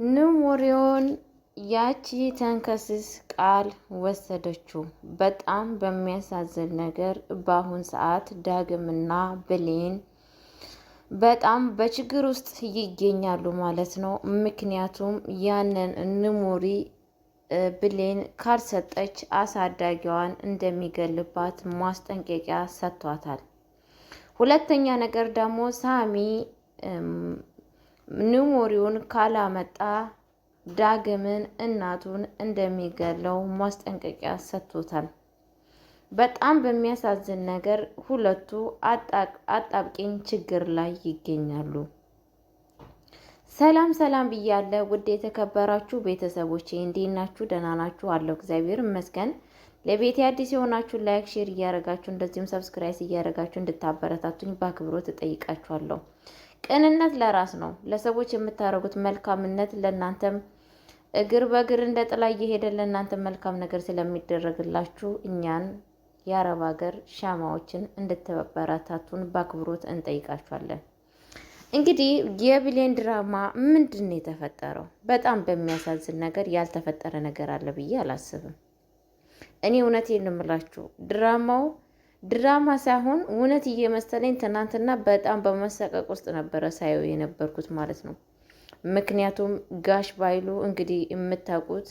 ኑሞሪዮን ያቺ ተንከስስ ቃል ወሰደችው። በጣም በሚያሳዝን ነገር በአሁን ሰዓት ዳግምና ብሌን በጣም በችግር ውስጥ ይገኛሉ ማለት ነው። ምክንያቱም ያንን ኑሞሪ ብሌን ካልሰጠች አሳዳጊዋን እንደሚገልባት ማስጠንቀቂያ ሰጥቷታል። ሁለተኛ ነገር ደግሞ ሳሚ ኑሞሪውን ካላመጣ ዳግምን እናቱን እንደሚገለው ማስጠንቀቂያ ሰጥቶታል። በጣም በሚያሳዝን ነገር ሁለቱ አጣብቂኝ ችግር ላይ ይገኛሉ። ሰላም ሰላም ብያለሁ ውድ የተከበራችሁ ቤተሰቦቼ እንዴት ናችሁ? ደህና ናችሁ? አለሁ እግዚአብሔር ይመስገን። ለቤቴ አዲስ የሆናችሁ ላይክ፣ ሼር እያደረጋችሁ እንደዚሁም ሰብስክራይብ እያደረጋችሁ እንድታበረታቱኝ በአክብሮት እጠይቃችኋለሁ። ቅንነት ለራስ ነው። ለሰዎች የምታደርጉት መልካምነት ለእናንተም እግር በእግር እንደ ጥላ እየሄደ ለእናንተ መልካም ነገር ስለሚደረግላችሁ እኛን የአረብ ሀገር ሻማዎችን እንድታበረታቱን በአክብሮት እንጠይቃችኋለን። እንግዲህ የብሌን ድራማ ምንድን ነው የተፈጠረው? በጣም በሚያሳዝን ነገር ያልተፈጠረ ነገር አለ ብዬ አላስብም። እኔ እውነቴን ነው የምላችሁ ድራማው ድራማ ሳይሆን እውነት እየመሰለኝ ትናንትና በጣም በመሰቀቅ ውስጥ ነበረ ሳየው የነበርኩት ማለት ነው። ምክንያቱም ጋሽ ባይሉ እንግዲህ የምታውቁት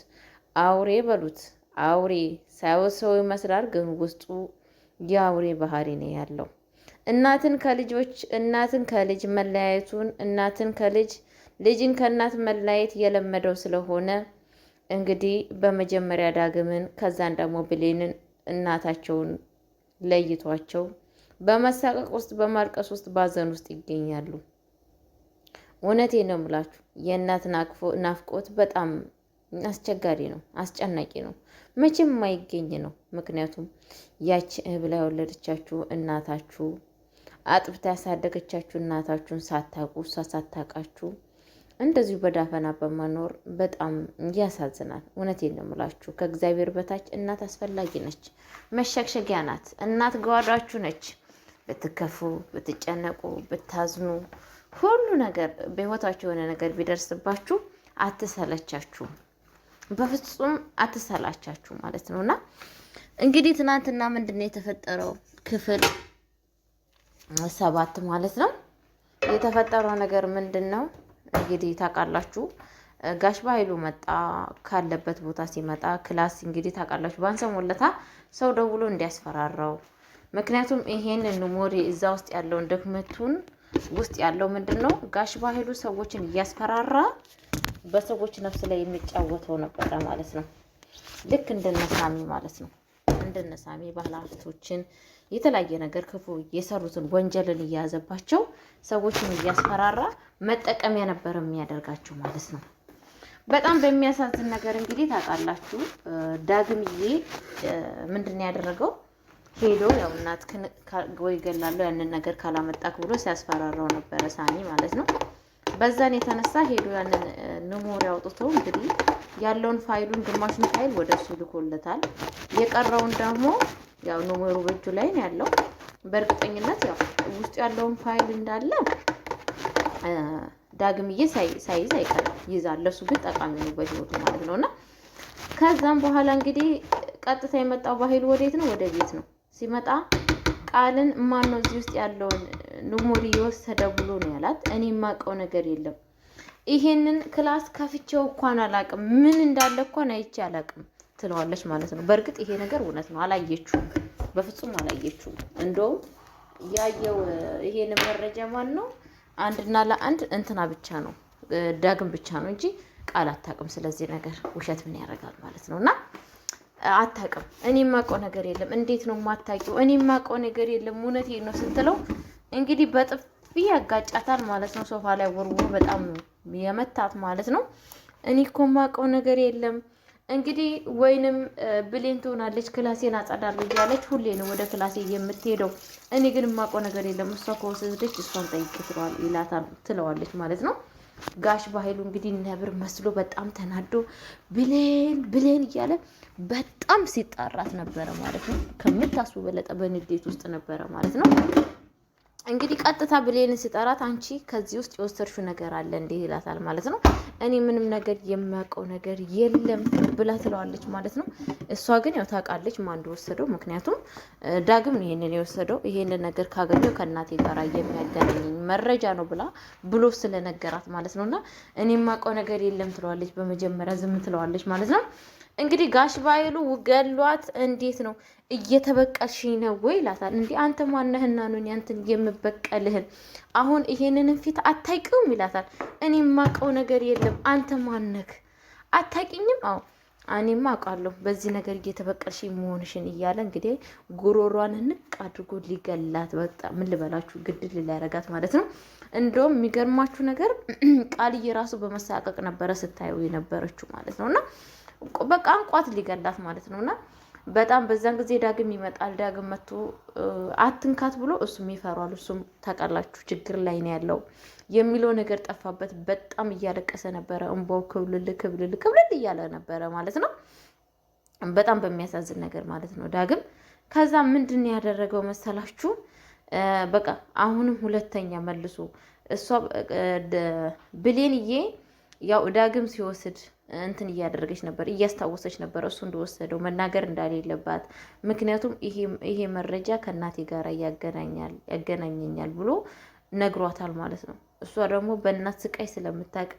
አውሬ በሉት አውሬ ሳይሆን ሰው ይመስላል፣ ግን ውስጡ የአውሬ ባህሪ ነው ያለው። እናትን ከልጅ መለያየቱን እናትን ከልጅ ልጅን ከእናት መለያየት የለመደው ስለሆነ እንግዲህ በመጀመሪያ ዳግምን ከዛን ደግሞ ብሌንን እናታቸውን ለይቷቸው በመሳቀቅ ውስጥ በማልቀስ ውስጥ ባዘን ውስጥ ይገኛሉ። እውነቴ ነው የምላችሁ የእናት ናፍቆት በጣም አስቸጋሪ ነው፣ አስጨናቂ ነው፣ መቼም የማይገኝ ነው። ምክንያቱም ያቺ ብላ የወለደቻችሁ እናታችሁ አጥብታ ያሳደገቻችሁ እናታችሁን ሳታውቁ እሷ ሳታውቃችሁ እንደዚሁ በዳፈና በመኖር በጣም ያሳዝናል። እውነቴን ነው የምላችሁ ከእግዚአብሔር በታች እናት አስፈላጊ ነች፣ መሸግሸጊያ ናት። እናት ጓዳችሁ ነች። ብትከፉ፣ ብትጨነቁ፣ ብታዝኑ ሁሉ ነገር በህይወታችሁ የሆነ ነገር ቢደርስባችሁ አትሰለቻችሁም፣ በፍጹም አትሰላቻችሁ ማለት ነው። እና እንግዲህ ትናንትና ምንድን ነው የተፈጠረው? ክፍል 7 ማለት ነው። የተፈጠረው ነገር ምንድን ነው? እንግዲህ ታውቃላችሁ ጋሽ ባይሉ መጣ። ካለበት ቦታ ሲመጣ ክላስ እንግዲህ ታውቃላችሁ ባንሰሞለታ ሰው ደውሎ እንዲያስፈራራው። ምክንያቱም ይሄን ኑሞሪ እዛ ውስጥ ያለውን ድክመቱን ውስጥ ያለው ምንድን ነው ጋሽ ባይሉ ሰዎችን እያስፈራራ በሰዎች ነፍስ ላይ የሚጫወተው ነበረ ማለት ነው። ልክ እንደነሳሚ ማለት ነው። እንደነሳሚ ባለሀብቶችን የተለያየ ነገር ክፉ የሰሩትን ወንጀልን እያያዘባቸው ሰዎችን እያስፈራራ መጠቀሚያ ነበር የሚያደርጋቸው ማለት ነው። በጣም በሚያሳዝን ነገር እንግዲህ ታውቃላችሁ ዳግምዬ ምንድን ነው ያደረገው? ሄዶ ያው እናትህን ወይ እገላለሁ ያንን ነገር ካላመጣክ ብሎ ሲያስፈራራው ነበረ ሳሚ ማለት ነው። በዛን የተነሳ ሄዶ ያንን ኑሞሪ አውጥቶ እንግዲህ ያለውን ፋይሉን ግማሹን ፋይል ወደ እሱ ልኮለታል። የቀረውን ደግሞ ያው ኑሞሩ በእጁ ላይ ነው ያለው። በእርግጠኝነት ያው ውስጡ ያለውን ፋይል እንዳለ ዳግምዬ ሳይዝ አይቀርም ይዛል። ለሱ ግን ጠቃሚ ነው በህይወቱ ማለት ነውና ከዛም በኋላ እንግዲህ ቀጥታ የመጣው ባይሉ ወዴት ነው? ወደ ቤት ነው። ሲመጣ ቃልን ማን ነው እዚህ ውስጥ ያለውን ኑሞሪ የወሰደ ብሎ ነው ያላት። እኔ የማውቀው ነገር የለም። ይሄንን ክላስ ከፍቼው እንኳን አላውቅም፣ ምን እንዳለ እንኳን አይቼ አላውቅም ትለዋለች ማለት ነው። በእርግጥ ይሄ ነገር እውነት ነው። አላየችውም፣ በፍጹም አላየችውም። እንደውም ያየው ይሄን መረጃ ማን ነው? አንድና ለአንድ እንትና ብቻ ነው ዳግም ብቻ ነው እንጂ ቃል አታውቅም። ስለዚህ ነገር ውሸት ምን ያደርጋል ማለት ነው። እና አታውቅም። እኔ የማውቀው ነገር የለም። እንዴት ነው የማታውቂው? እኔ የማውቀው ነገር የለም እውነቴን ነው ስትለው እንግዲህ በጥፊ ያጋጫታል ማለት ነው። ሶፋ ላይ ወርውሮ በጣም የመታት ማለት ነው። እኔ እኮ የማውቀው ነገር የለም እንግዲህ ወይንም ብሌን ትሆናለች ክላሴን አጸዳለሁ እያለች ሁሌ ነው ወደ ክላሴ የምትሄደው። እኔ ግን የማውቀው ነገር የለም፣ እሷ ከወሰደች እሷን ጠይቅ ትለዋለች ማለት ነው። ጋሽ ባይሉ እንግዲህ ነብር መስሎ በጣም ተናዶ ብሌን እያለ በጣም ሲጣራት ነበረ ማለት ነው። ከምታስቡ በለጠ በንዴት ውስጥ ነበረ ማለት ነው። እንግዲህ ቀጥታ ብሌን ሲጠራት አንቺ ከዚህ ውስጥ የወሰድሽው ነገር አለ እንዴ ይላታል ማለት ነው። እኔ ምንም ነገር የሚያውቀው ነገር የለም ብላ ትለዋለች ማለት ነው። እሷ ግን ያው ታውቃለች ማን እንደወሰደው፣ ምክንያቱም ዳግም ነው ይሄንን የወሰደው። ይሄንን ነገር ካገኘው ከእናቴ ጋር የሚያገናኘኝ መረጃ ነው ብሎ ስለነገራት ማለት ነው። እና እኔ የማውቀው ነገር የለም ትለዋለች። በመጀመሪያ ዝም ትለዋለች ማለት ነው። እንግዲህ ጋሽ ባይሉ ገሏት እንዴት ነው እየተበቀልሽኝ ነው ወይ ይላታል። እንዴ አንተ ማነህና ነው አንተን የምበቀልህን? አሁን ይሄንን ፊት አታውቂውም ይላታል። እኔ የማውቀው ነገር የለም። አንተ ማነህ? አታውቂኝም? አዎ እኔማ አውቃለሁ በዚህ ነገር እየተበቀልሽኝ መሆንሽን እያለ እንግዲህ ጉሮሯን ንቅ አድርጎ ሊገላት በቃ ምን ልበላችሁ ግድል ሊያረጋት ማለት ነው። እንደውም የሚገርማችሁ ነገር ቃልዬ ራሱ በመሳቀቅ ነበረ ስታየው የነበረችው ማለት ነው። እና በቃ አንቋት ሊገላት ማለት ነው። እና በጣም በዛን ጊዜ ዳግም ይመጣል። ዳግም መጥቶ አትንካት ብሎ እሱም ይፈሯል። እሱም ታውቃላችሁ ችግር ላይ ነው ያለው የሚለው ነገር ጠፋበት። በጣም እያለቀሰ ነበረ። እንባው ክብልል እያለ ነበረ ማለት ነው። በጣም በሚያሳዝን ነገር ማለት ነው ዳግም። ከዛ ምንድን ያደረገው መሰላችሁ? በቃ አሁንም ሁለተኛ መልሶ እሷ ብሌንዬ ያው ዳግም ሲወስድ እንትን እያደረገች ነበር፣ እያስታወሰች ነበር እሱ እንደወሰደው መናገር እንዳሌለባት። ምክንያቱም ይሄ መረጃ ከእናቴ ጋር ያገናኘኛል ብሎ ነግሯታል ማለት ነው። እሷ ደግሞ በእናት ስቃይ ስለምታውቅ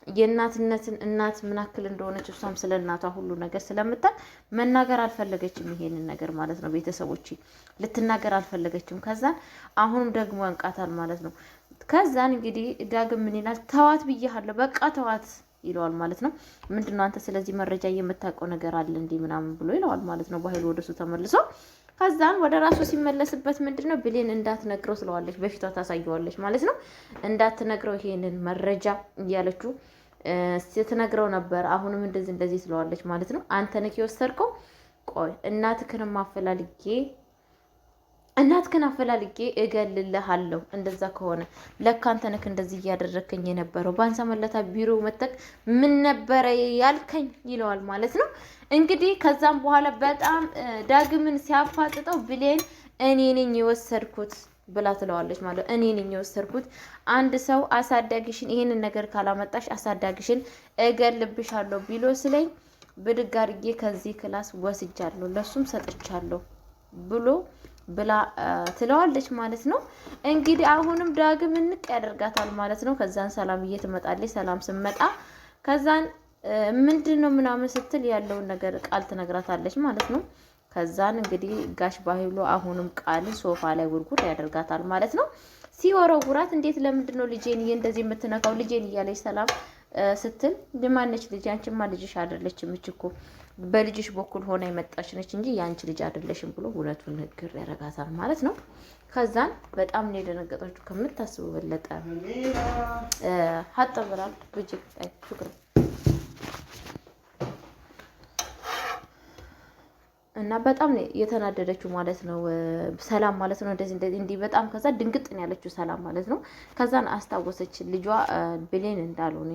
የእናትነትን እናት ምናክል እንደሆነች እሷም ስለ እናቷ ሁሉ ነገር ስለምታውቅ መናገር አልፈለገችም ይሄንን ነገር ማለት ነው። ቤተሰቦች ልትናገር አልፈለገችም። ከዛን አሁንም ደግሞ ያንቃታል ማለት ነው። ከዛን እንግዲህ ዳግም ምን ይላል? ተዋት ብያለሁ፣ በቃ ተዋት ይለዋል ማለት ነው። ምንድነው አንተ ስለዚህ መረጃ የምታውቀው ነገር አለ እንዲህ ምናምን ብሎ ይለዋል ማለት ነው። በኃይሉ ወደሱ ተመልሶ ከዛን ወደ ራሱ ሲመለስበት ምንድነው ብሌን እንዳትነግረው ስለዋለች፣ በፊቷ ታሳየዋለች ማለት ነው። እንዳትነግረው ይሄንን መረጃ እያለችው ስትነግረው ነበር። አሁንም እንደዚህ ስለዋለች ማለት ነው። አንተ ነህ የወሰድከው? ቆይ እናትህን አፈላልጌ እገልልሃለሁ። እንደዛ ከሆነ ለካ አንተ ነህ እንደዚህ እያደረከኝ የነበረው። ባንሰመለታ ቢሮ መተክ ምን ነበረ ያልከኝ ይለዋል ማለት ነው። እንግዲህ ከዛም በኋላ በጣም ዳግምን ሲያፋጥጠው ብሌን እኔ ነኝ የወሰድኩት ብላ ትለዋለች ማለት እኔ ነኝ የወሰድኩት። አንድ ሰው አሳዳጊሽን ይሄንን ነገር ካላመጣሽ አሳዳጊሽን እገልብሻለሁ ቢሎ ስለኝ ብድግ አድርጌ ከዚህ ክላስ ወስጃለሁ፣ ለሱም ሰጥቻለሁ ብላ ትለዋለች ማለት ነው። እንግዲህ አሁንም ዳግም እንቅ ያደርጋታል ማለት ነው። ከዛን ሰላምዬ ትመጣለች። ሰላም ስመጣ ከዛን ምንድነው ምናምን ስትል ያለውን ነገር ቃል ትነግራታለች ማለት ነው። ከዛን እንግዲህ ጋሽ ባህሉ አሁንም ቃል ሶፋ ላይ ውርጉር ያደርጋታል ማለት ነው። ሲወረውራት እንዴት ለምንድነው ልጄን እንደዚህ የምትነካው? ልጄን እያለች ሰላም ስትል ለማነች ልጅ? አንቺማ ልጅሽ አይደለችም እኮ በልጅሽ በኩል ሆነ የመጣች ነች እንጂ ያንቺ ልጅ አይደለሽም ብሎ እውነቱን ንግር ያደርጋታል ማለት ነው። ከዛን በጣም ነው የደነገጠችው ከምታስበው በለጠ ሀጠብራል ብጅግ አይ ፍቅር እና በጣም ነው የተናደደችው ማለት ነው ሰላም ማለት ነው። እንደዚህ እንዲህ በጣም ከዛ ድንግጥ ነው ያለችው ሰላም ማለት ነው። ከዛን አስታወሰች ልጇ ብሌን እንዳልሆነ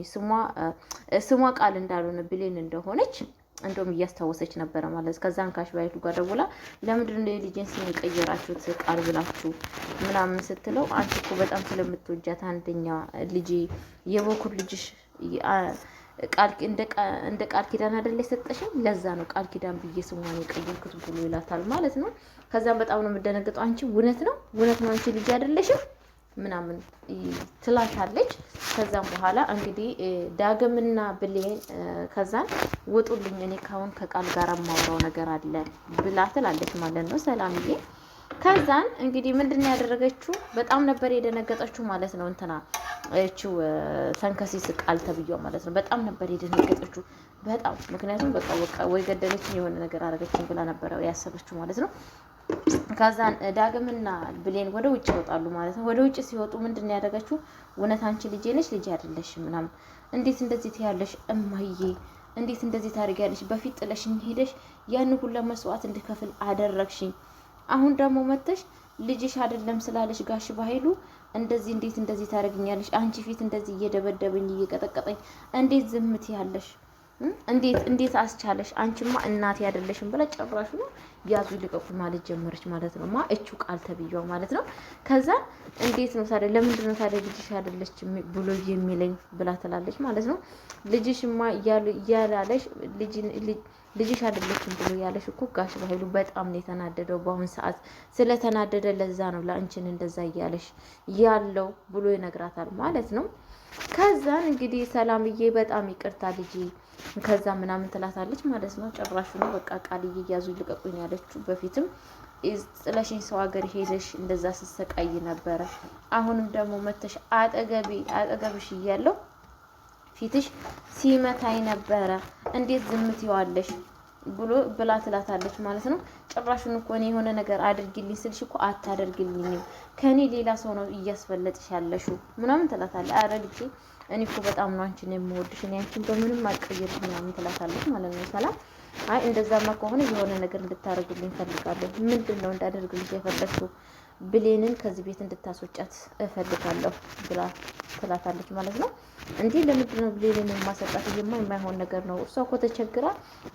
ስሟ ቃል እንዳልሆነ ብሌን እንደሆነች እንደውም እያስታወሰች ነበረ ማለት ነው። ከዛን ካሽ ባይቱ ጋር ደውላ ለምንድን ነው የልጄን ስም የቀየራችሁት ቃል ብላችሁ ምናምን ስትለው አንቺ እኮ በጣም ስለምትወጃት አንደኛ ልጄ የበኩር ልጅሽ ቃል እንደ ቃል ኪዳን አይደል የሰጠሽኝ? ለዛ ነው ቃል ኪዳን ብዬ ስሟን የቀየርኩት ብሎ ይላታል ማለት ነው። ከዛም በጣም ነው የምደነግጠው። አንቺ እውነት ነው አንቺ ልጅ አይደለሽም ምናምን ትላታለች። ከዛም በኋላ እንግዲህ ዳግምና ብሌን ከዛን ውጡልኝ፣ እኔ ካሁን ከቃል ጋር የማወራው ነገር አለ ብላ ትላለች ማለት ነው ሰላምዬ። ከዛን እንግዲህ ምንድን ነው ያደረገችው? በጣም ነበር የደነገጠችው ማለት ነው። እንትና እቺው ተንከሲስ ቃል ተብዬው ማለት ነው። በጣም ነበር የደነገጠችው በጣም ምክንያቱም በቃ ወይ ገደለችኝ የሆነ ነገር አደረገችኝ ብላ ነበር ያሰበችው ማለት ነው። ከዛን ዳግምና ብሌን ወደ ውጭ ይወጣሉ ማለት ነው። ወደ ውጭ ሲወጡ ምንድን ነው ያደረገችው? እውነት አንቺ ልጄ ነሽ ልጄ አይደለሽም ምናምን እንዴት እንደዚህ ትያለሽ እማዬ እንዴት እንደዚህ ታደርጊያለሽ? በፊት ጥለሽኝ ሄደሽ ያን ሁሉ መስዋዕት እንድከፍል አደረግሽኝ። አሁን ደግሞ መተሽ ልጅሽ አይደለም ስላለሽ ጋሽ ባህሉ እንዴት እንደዚህ ታደርጊኛለሽ? አንቺ ፊት እንደዚህ እየደበደበኝ እየቀጠቀጠኝ እንዴት ዝም ትያለሽ? እንዴት አስቻለሽ? አንቺማ እናቴ አይደለሽም ብላ ጨራሹ ነው ያዙ ይልቀቁ ማለት ጀመረች ማለት ነው። እቹ ቃል ተብያው ማለት ነው። ከዛ እንዴት ነው ታዲያ ለምንድን ነው ታዲያ ልጅሽ አይደለችም ብሎ የሚለኝ ብላ ትላለች ማለት ነው። ልጅሽማ ያላለሽ ልጅሽ አይደለችም ብሎ ያለሽ እኮ ጋሽ በኃይሉ በጣም ነው የተናደደው በአሁን ሰዓት። ስለተናደደ ለዛ ነው ለአንቺን እንደዛ እያለሽ ያለው ብሎ ይነግራታል ማለት ነው። ከዛን እንግዲህ ሰላምዬ በጣም ይቅርታ ልጅ ከዛ ምናምን ትላታለች ማለት ነው። ጭራሹ ነው በቃ ቃልዬ እያዙ ልቀቁኝ ያለችው። በፊትም ጥለሽኝ ሰው ሀገር ሄደሽ እንደዛ ስትሰቃይ ነበረ። አሁንም ደግሞ መተሽ አጠገብሽ እያለሁ ፊትሽ ሲመታኝ ነበረ። እንዴት ዝምት ይዋለሽ ብላ ትላታለች ማለት ነው። ጭራሹን እኮ እኔ የሆነ ነገር አድርግልኝ ስልሽ እኮ አታደርግልኝም፣ ከኔ ሌላ ሰው ነው እያስፈለጥሽ ያለሽው ምናምን ትላታለች። አረ ልጄ እኔ እኮ በጣም ነው አንቺን የምወድሽ፣ እኔ አንቺን በምንም አልቀይርሽ ምናምን ትላታለች ማለት ነው። ሰላም አይ እንደዛማ ከሆነ የሆነ ነገር እንድታደርግልኝ ፈልጋለሁ። ምንድን ነው እንዳደርግልሽ የፈለግሽው? ብሌንን ከዚህ ቤት እንድታስወጫት እፈልጋለሁ ብላ ትላታለች ማለት ነው። እንዴ ለምንድን ነው ብሌንን የማሰጣት? የማይሆን ነገር ነው። እሷ እኮ ተቸግራ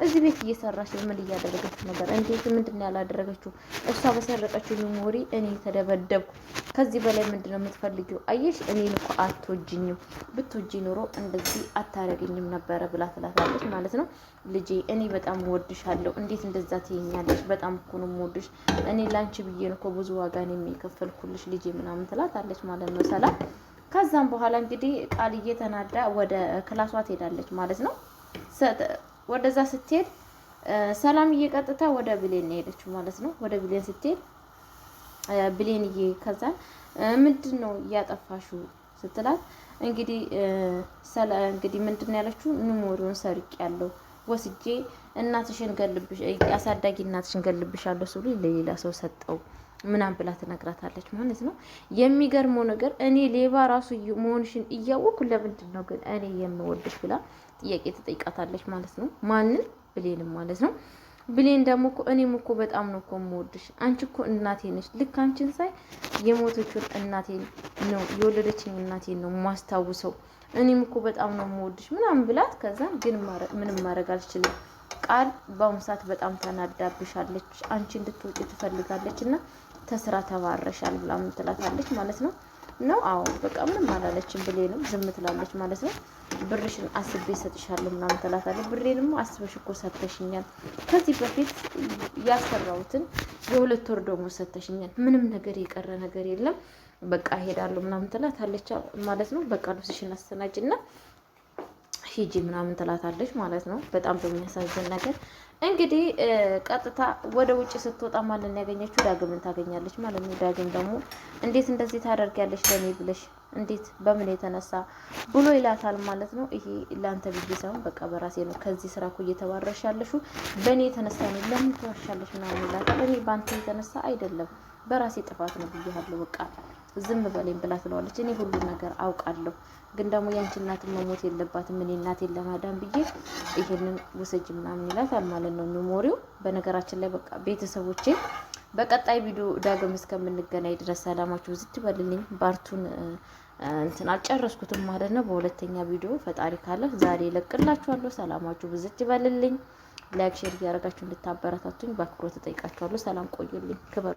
እዚህ ቤት እየሰራች ምን እያደረገች ነገር? እንዴት ምንድን ነው ያላደረገችው? እሷ በሰረቀችው ሜሞሪ እኔ ተደበደብኩ። ከዚህ በላይ ምንድን ነው የምትፈልጊው? አየሽ እኔን እኮ አትወጂኝም። ብትወጂ ኑሮ እንደዚህ አታረገኝም ነበረ ብላ ትላታለች ማለት ነው። ልጄ እኔ በጣም እወድሻለሁ። እንዴት እንደዛ ትይኛለሽ? በጣም እኮ ነው የምወድሽ። እኔ ላንቺ ብዬ ነው እኮ ብዙ ዋጋ ነው የሚከፈልኩልሽ ልጄ ምናምን ትላታለች ማለት ነው ሰላም። ከዛም በኋላ እንግዲህ ቃልዬ ተናዳ ወደ ክላሷ ትሄዳለች ማለት ነው። ወደዛ ስትሄድ ሰላምዬ ቀጥታ ወደ ብሌን ሄደችው ማለት ነው። ወደ ብሌን ስትሄድ ብሌንዬ ከዛ ምንድን ነው እያጠፋሽው ስትላት እንግዲህ ምንድን ነው ያለችው? ሜሞሪውን ሰርቅ ያለው ወስጄ እናትሽን ገልብሽ አሳዳጊ እናትሽን ገልብሻለሁ ስሉ ለሌላ ሰው ሰጠው ምናምን ብላ ትነግራታለች ማለት ነው። የሚገርመው ነገር እኔ ሌባ ራሱ መሆንሽን እያወቅኩ ለምንድን ነው ግን እኔ የምወድሽ ብላ ጥያቄ ትጠይቃታለች ማለት ነው። ማንን? ብሌንም ማለት ነው። ብሌን ደግሞ እኮ እኔም እኮ በጣም ነው እኮ የምወድሽ፣ አንቺ እኮ እናቴ ነሽ። ልክ አንቺን ሳይ የሞተችውን እናቴን ነው የወለደችኝ እናቴን ነው ማስታውሰው። እኔም እኮ በጣም ነው የምወድሽ ምናምን ብላት ከዛ ግን ምንም ማድረግ አልችልም። ቃል በአሁኑ ሰዓት በጣም ተናዳብሻለች፣ አንቺ እንድትወጪ ትፈልጋለች እና ተስራ ተባረሻል ብላ ምን ትላታለች ማለት ነው። አዎ በቃ ምንም አላለችም። ብሌንም ዝም ትላለች ማለት ነው። ብርሽን አስቤ ሰጥሻለሁ ምናምን ትላታለች። ብሬንም አስበሽ እኮ ሰጥተሽኛል፣ ከዚህ በፊት ያሰራሁትን የ2 ወር ደግሞ ሰጥተሽኛል፣ ምንም ነገር የቀረ ነገር የለም፣ በቃ ሄዳለሁ ምናምን ትላታለች ማለት ነው። በቃ ልብስሽን አስተናጅና ሂጂ ምናምን ትላታለች ማለት ነው። በጣም በሚያሳዝን ነገር እንግዲህ ቀጥታ ወደ ውጭ ስትወጣ ማንን ያገኘችው? ዳግምን ታገኛለች ማለት ነው። ዳግም ደግሞ እንዴት እንደዚህ ታደርጊያለሽ ለኔ ብለሽ እንዴት በምን የተነሳ ብሎ ይላታል ማለት ነው። ይሄ ላንተ ብዬ ሳይሆን በቃ በራሴ ነው። ከዚህ ስራ እኮ እየተባረሽ ያለሽው በእኔ የተነሳ ነው። ለምን ትዋሻለሽ ምናምን ይላታል። እኔ በአንተ የተነሳ አይደለም በራሴ ጥፋት ነው ብያለሁ፣ በቃ ዝም በለኝ ብላ ትለዋለች። እኔ ሁሉ ነገር አውቃለሁ፣ ግን ደግሞ ያንቺ እናትን መሞት የለባትም እኔ እናቴን ለማዳን ብዬ ይሄንን ውሰጅ ምናምን ይላታል ማለት ነው። ሜሞሪው በነገራችን ላይ በቃ ቤተሰቦቼ በቀጣይ ቪዲዮ ዳግም እስከምንገናኝ ድረስ ሰላማችሁ ብዝት ይበልልኝ። ባርቱን አልጨረስኩትም ማለት ነው። በሁለተኛ ቪዲዮ ፈጣሪ ካለ ዛሬ እለቅላችኋለሁ። ሰላማችሁ ብዝት ይበልልኝ። ላይክ ሼር እያደረጋችሁ እንድታበረታቱኝ በአክብሮት እጠይቃችኋለሁ። ሰላም ቆዩልኝ። ክበሩ።